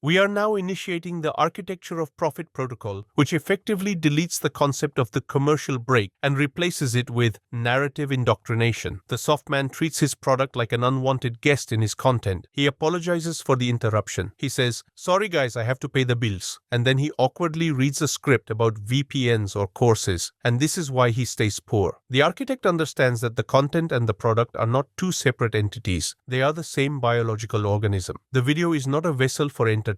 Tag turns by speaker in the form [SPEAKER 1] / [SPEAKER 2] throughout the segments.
[SPEAKER 1] We are now initiating the architecture of profit protocol, which effectively deletes the concept of the commercial break and replaces it with narrative indoctrination. The soft man treats his product like an unwanted guest in his content. He apologizes for the interruption. He says, "Sorry guys, I have to pay the bills." And then he awkwardly reads a script about VPNs or courses, and this is why he stays poor. The architect understands that the content and the product are not two separate entities. They are the same biological organism. The video is not a vessel for entertainment.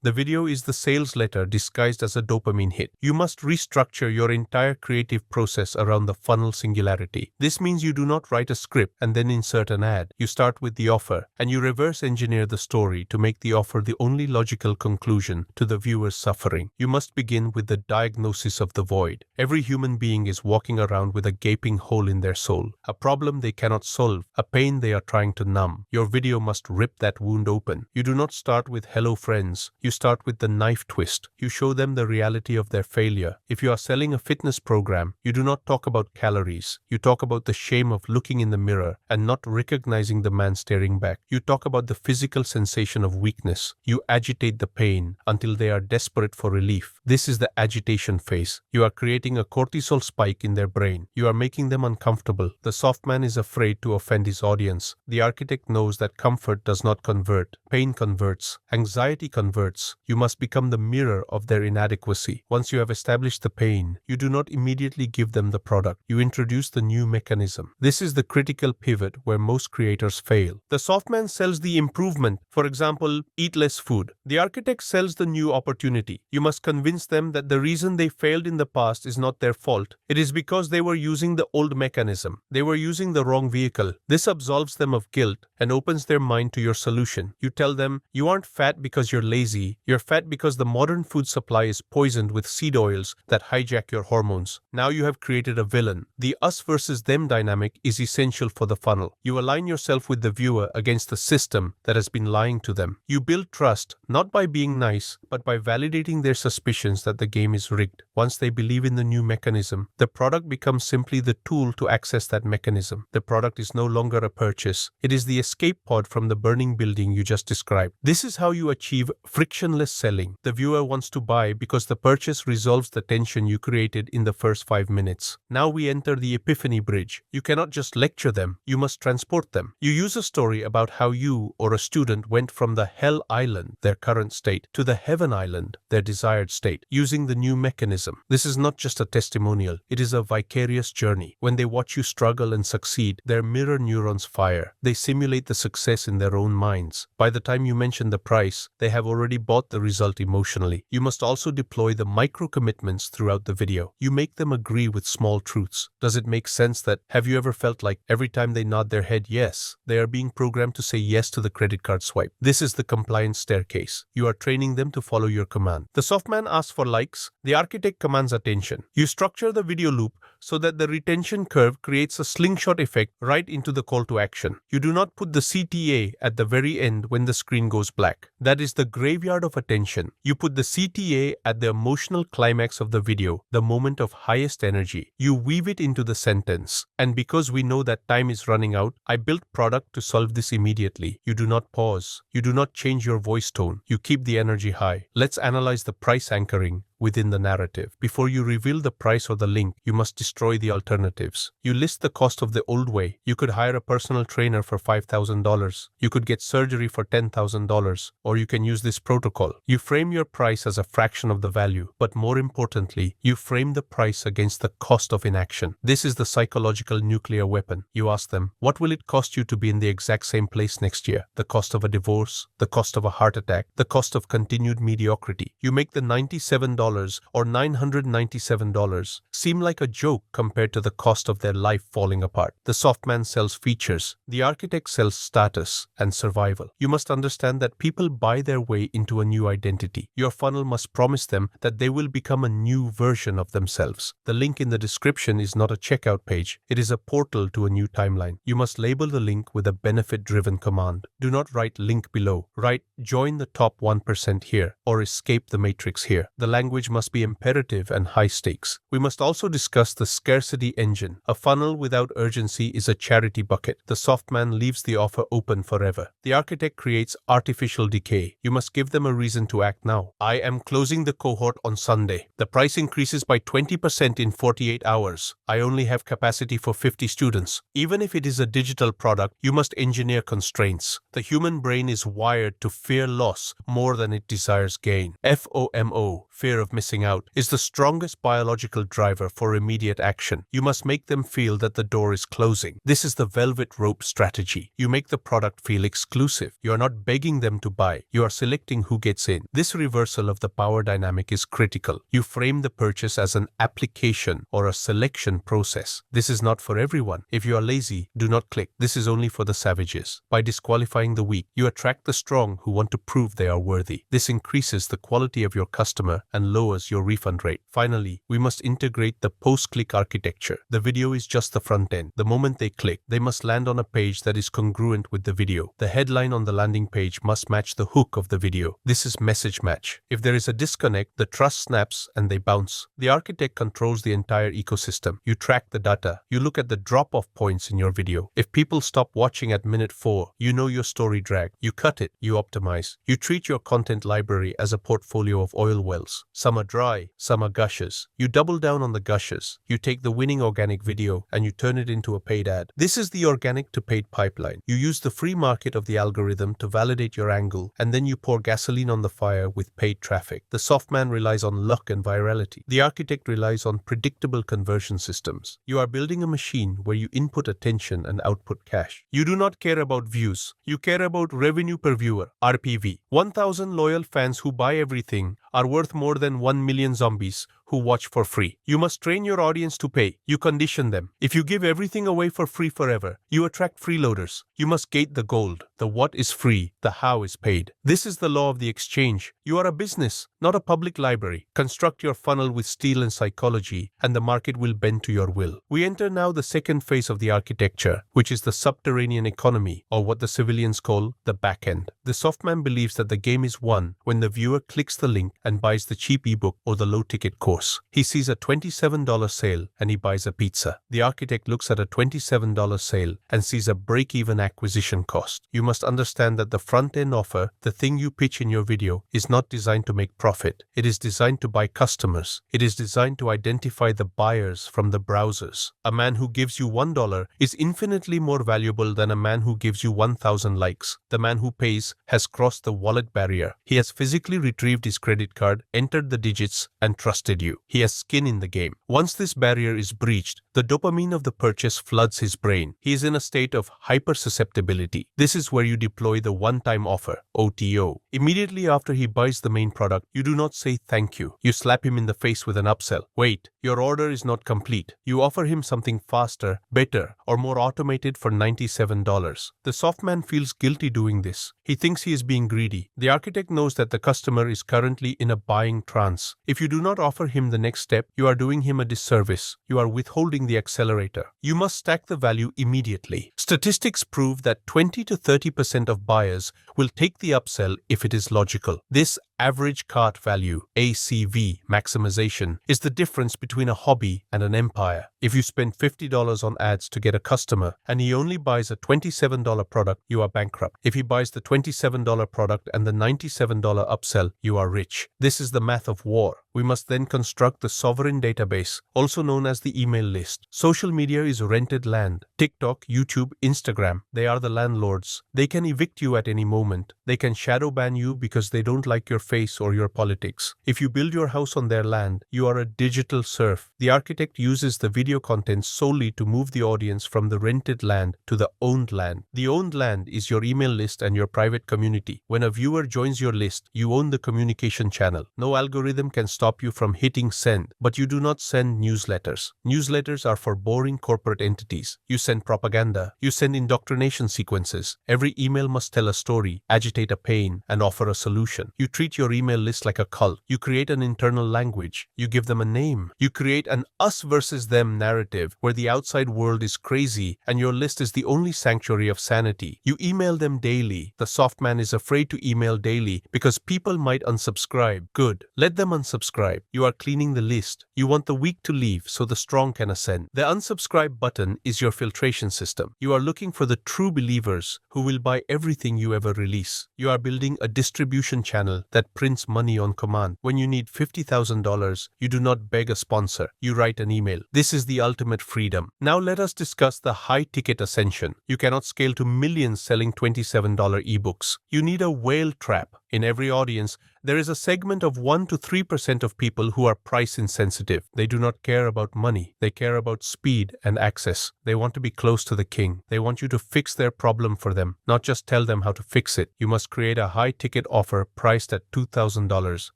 [SPEAKER 1] The video is the sales letter disguised as a dopamine hit. You must restructure your entire creative process around the funnel singularity. This means you do not write a script and then insert an ad. You start with the offer, and you reverse engineer the story to make the offer the only logical conclusion to the viewer's suffering. You must begin with the diagnosis of the void. Every human being is walking around with a gaping hole in their soul, a problem they cannot solve, a pain they are trying to numb. Your video must rip that wound open. You do not start with "hello friends." You start with the knife twist. You show them the reality of their failure. If you are selling a fitness program, you do not talk about calories. You talk about the shame of looking in the mirror and not recognizing the man staring back. You talk about the physical sensation of weakness. You agitate the pain until they are desperate for relief. This is the agitation phase. You are creating a cortisol spike in their brain. You are making them uncomfortable. The soft man is afraid to offend his audience. The architect knows that comfort does not convert. Pain converts. Anxiety converts. You must become the mirror of their inadequacy. Once you have established the pain, you do not immediately give them the product. You introduce the new mechanism. This is the critical pivot where most creators fail. The soft man sells the improvement, for example, eat less food. The architect sells the new opportunity. You must convince them that the reason they failed in the past is not their fault. It is because they were using the old mechanism. They were using the wrong vehicle. This absolves them of guilt and opens their mind to your solution. You tell them, "You aren't fat because you're lazy. You're fat because the modern food supply is poisoned with seed oils that hijack your hormones." Now you have created a villain. The us versus them dynamic is essential for the funnel. You align yourself with the viewer against the system that has been lying to them. You build trust, not by being nice, but by validating their suspicions that the game is rigged. Once they believe in the new mechanism, the product becomes simply the tool to access that mechanism. The product is no longer a purchase. It is the escape pod from the burning building you just described. This is how you achieve frictionless selling. The viewer wants to buy because the purchase resolves the tension you created in the first 5 minutes. Now we enter the epiphany bridge. You cannot just lecture them. You must transport them. You use a story about how you or a student went from the hell island, their current state, to the heaven island, their desired state, using the new mechanism. This is not just a testimonial. It is a vicarious journey. When they watch you struggle and succeed, their mirror neurons fire. They simulate the success in their own minds. By the time you mention the price, they have already bought the result emotionally. You must also deploy the micro commitments throughout the video. You make them agree with small truths. Does it make sense that, have you ever felt like every time they nod their head yes, they are being programmed to say yes to the credit card swipe? This is the compliance staircase. You are training them to follow your command. The soft man asks for likes. The architect commands attention. You structure the video loop so that the retention curve creates a slingshot effect right into the call to action. You do not put the CTA at the very end when the screen goes black. That is the graveyard of attention. You put the CTA at the emotional climax of the video, the moment of highest energy. You weave it into the sentence. And because we know that time is running out, I built product to solve this immediately. You do not pause. You do not change your voice tone. You keep the energy high. Let's analyze the price anchoring within the narrative. Before you reveal the price or the link, you must destroy the alternatives. You list the cost of the old way. You could hire a personal trainer for $5,000. You could get surgery for $10,000, or you can use this protocol. You frame your price as a fraction of the value, but more importantly, you frame the price against the cost of inaction. This is the psychological nuclear weapon. You ask them, what will it cost you to be in the exact same place next year? The cost of a divorce, the cost of a heart attack, the cost of continued mediocrity. You make the $97 or $997 seem like a joke compared to the cost of their life falling apart. The soft man sells features. The architect sells status and survival. You must understand that people buy their way into a new identity. Your funnel must promise them that they will become a new version of themselves. The link in the description is not a checkout page. It is a portal to a new timeline. You must label the link with a benefit-driven command. Do not write link below. Write join the top 1% here or escape the matrix here. The language language must be imperative and high stakes. We must also discuss the scarcity engine. A funnel without urgency is a charity bucket. The soft man leaves the offer open forever. The architect creates artificial decay. You must give them a reason to act now. I am closing the cohort on Sunday. The price increases by 20% in 48 hours. I only have capacity for 50 students. Even if it is a digital product, you must engineer constraints. The human brain is wired to fear loss more than it desires gain. FOMO, fear of missing out, is the strongest biological driver for immediate action. You must make them feel that the door is closing. This is the velvet rope strategy. You make the product feel exclusive. You are not begging them to buy. You are selecting who gets in. This reversal of the power dynamic is critical. You frame the purchase as an application or a selection process. This is not for everyone. If you are lazy, do not click. This is only for the savages. By disqualifying the weak, you attract the strong who want to prove they are worthy. This increases the quality of your customer and lowers your refund rate. Finally, we must integrate the post-click architecture. The video is just the front end. The moment they click, they must land on a page that is congruent with the video. The headline on the landing page must match the hook of the video. This is message match. If there is a disconnect, the trust snaps and they bounce. The architect controls the entire ecosystem. You track the data. You look at the drop-off points in your video. If people stop watching at minute 4, you know your story dragged. You cut it. You optimize. You treat your content library as a portfolio of oil wells. Some are dry, some are gushes. You double down on the gushes. You take the winning organic video and you turn it into a paid ad. This is the organic to paid pipeline. You use the free market of the algorithm to validate your angle, and then you pour gasoline on the fire with paid traffic. The soft man relies on luck and virality. The architect relies on predictable conversion systems. You are building a machine where you input attention and output cash. You do not care about views. You care about revenue per viewer, RPV. 1,000 loyal fans who buy everything are worth more than 1 million zombies who watch for free. You must train your audience to pay. You condition them. If you give everything away for free forever, you attract freeloaders. You must gate the gold. The what is free, the how is paid. This is the law of the exchange. You are a business, not a public library. Construct your funnel with steel and psychology, and the market will bend to your will. We enter now the second phase of the architecture, which is the subterranean economy, or what the civilians call the back end. The soft man believes that the game is won when the viewer clicks the link and buys the cheap ebook or the low-ticket course. He sees a $27 sale and he buys a pizza. The architect looks at a $27 sale and sees a break-even acquisition cost. You must understand that the front-end offer, the thing you pitch in your video, is not designed to make profit. It is designed to buy customers. It is designed to identify the buyers from the browsers. A man who gives you $1 is infinitely more valuable than a man who gives you 1,000 likes. The man who pays has crossed the wallet barrier. He has physically retrieved his credit card, entered the digits, and trusted you. He has skin in the game. Once this barrier is breached, the dopamine of the purchase floods his brain. He is in a state of hypersusceptibility. This is where you deploy the one-time offer, OTO. Immediately after he buys the main product, you do not say thank you. You slap him in the face with an upsell. Wait, your order is not complete. You offer him something faster, better, or more automated for $97. The soft man feels guilty doing this. He thinks he is being greedy. The architect knows that the customer is currently in a buying trance. If you do not offer him the next step, you are doing him a disservice. You are withholding the accelerator. You must stack the value immediately. Statistics prove that 20 to 30% of buyers will take the upsell if it is logical. This average cart value, ACV, maximization, is the difference between a hobby and an empire. If you spend $50 on ads to get a customer and he only buys a $27 product, you are bankrupt. If he buys the $27 product and the $97 upsell, you are rich. This is the math of war. We must then construct the sovereign database, also known as the email list. Social media is rented land. TikTok, YouTube, Instagram, they are the landlords. They can evict you at any moment. They can shadow ban you because they don't like your face or your politics. If you build your house on their land, you are a digital serf. The architect uses the video content solely to move the audience from the rented land to the owned land. The owned land is your email list and your private community. When a viewer joins your list, you own the communication channel. No algorithm can stop you from hitting send, but you do not send newsletters. Newsletters are for boring corporate entities. You send propaganda. You send indoctrination sequences. Every email must tell a story, agitate a pain, and offer a solution. You treat your email list like a cult. You create an internal language. You give them a name. You create an us versus them narrative where the outside world is crazy and your list is the only sanctuary of sanity. You email them daily. The soft man is afraid to email daily because people might unsubscribe. Good. Let them unsubscribe. You are cleaning the list. You want the weak to leave so the strong can ascend. The unsubscribe button is your filtration system. You are looking for the true believers who will buy everything you ever release. You are building a distribution channel that prints money on command. When you need $50,000, you do not beg a sponsor. You write an email. This is the ultimate freedom. Now let us discuss the high-ticket ascension. You cannot scale to millions selling $27 ebooks. You need a whale trap. In every audience, there is a segment of 1 to 3% of people who are price insensitive. They do not care about money. They care about speed and access. They want to be close to the king. They want you to fix their problem for them, not just tell them how to fix it. You must create a high-ticket offer priced at $2,000,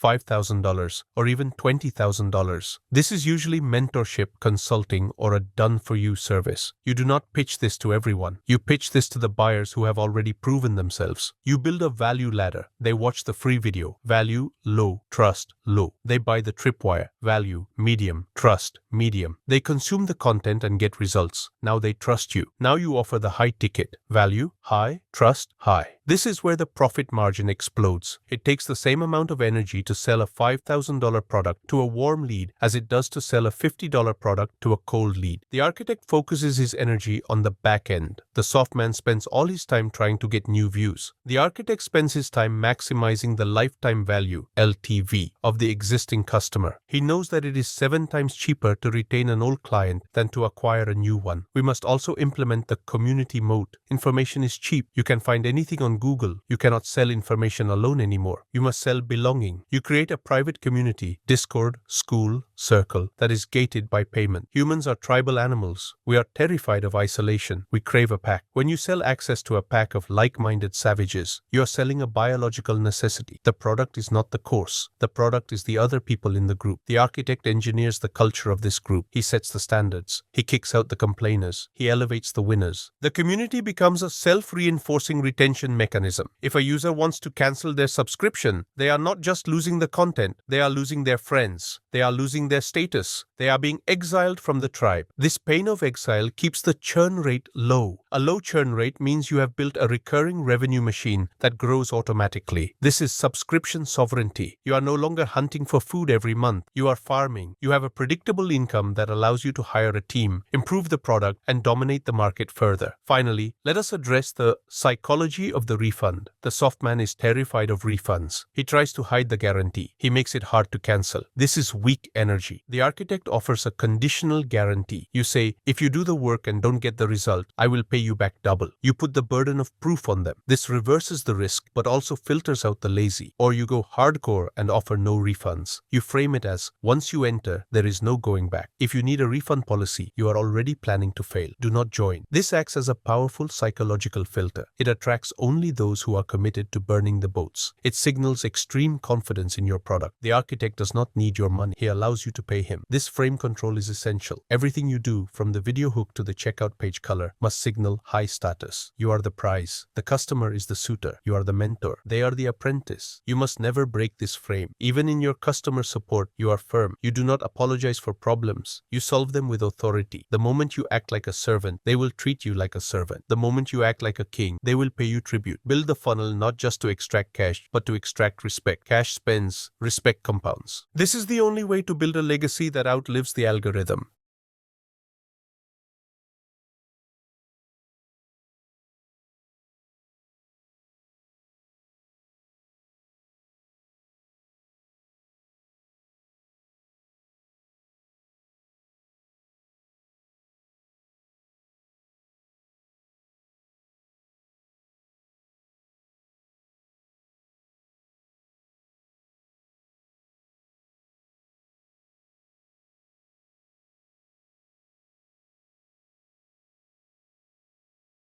[SPEAKER 1] $5,000, or even $20,000. This is usually mentorship, consulting, or a done-for-you service. You do not pitch this to everyone. You pitch this to the buyers who have already proven themselves. You build a value ladder. They watch the free video. Value, low. Trust, low. They buy the tripwire. Value, medium. Trust, medium. They consume the content and get results. Now they trust you. Now you offer the high ticket. Value, high. Trust, high. This is where the profit margin explodes. It takes the same amount of energy to sell a $5,000 product to a warm lead as it does to sell a $50 product to a cold lead. The architect focuses his energy on the back end. The soft man spends all his time trying to get new views. The architect spends his time maximizing the lifetime value, LTV, of the existing customer. He knows that it is 7 times cheaper to retain an old client than to acquire a new one. We must also implement the community moat. Information is cheap. You can find anything on Google. You cannot sell information alone anymore. You must sell belonging. You create a private community, Discord, school, circle, that is gated by payment. Humans are tribal animals. We are terrified of isolation. We crave a pack. When you sell access to a pack of like-minded savages, you are selling a biological necessity. The product is not the course. The product is the other people in the group. The architect engineers the culture of this group. He sets the standards. He kicks out the complainers. He elevates the winners. The community becomes a self-reinforcing retention mechanism. If a user wants to cancel their subscription, they are not just losing the content, they are losing their friends. They are losing their status. They are being exiled from the tribe. This pain of exile keeps the churn rate low. A low churn rate means you have built a recurring revenue machine that grows automatically. This is subscription sovereignty. You are no longer hunting for food every month. You are farming. You have a predictable income that allows you to hire a team, improve the product, and dominate the market further. Finally, let us address the psychology of the refund. The soft man is terrified of refunds. He tries to hide the guarantee. He makes it hard to cancel. This is weak energy. The architect offers a conditional guarantee. You say, if you do the work and don't get the result, I will pay you back double. You put the burden of proof on them. This reverses the risk, but also filters out the lazy. Or you go hardcore and offer no refunds. You frame it as, once you enter, there is no going back. If you need a refund policy, you are already planning to fail. Do not join. This acts as a powerful psychological filter. It attracts only those who are committed to burning the boats. It signals extreme confidence in your product. The architect does not need your money. He allows you to pay him. This frame control is essential. Everything you do, from the video hook to the checkout page color, must signal high status. You are the prize. The customer is the suitor. You are the mentor. They are the apprentice. You must never break this frame. Even in your customer support, you are firm. You do not apologize for problems. You solve them with authority. The moment you act like a servant, they will treat you like a servant. The moment you act like a king, they will pay you tribute. Build the funnel not just to extract cash, but to extract respect. Cash spends, respect compounds. This is the only way to build a legacy that outlives the algorithm.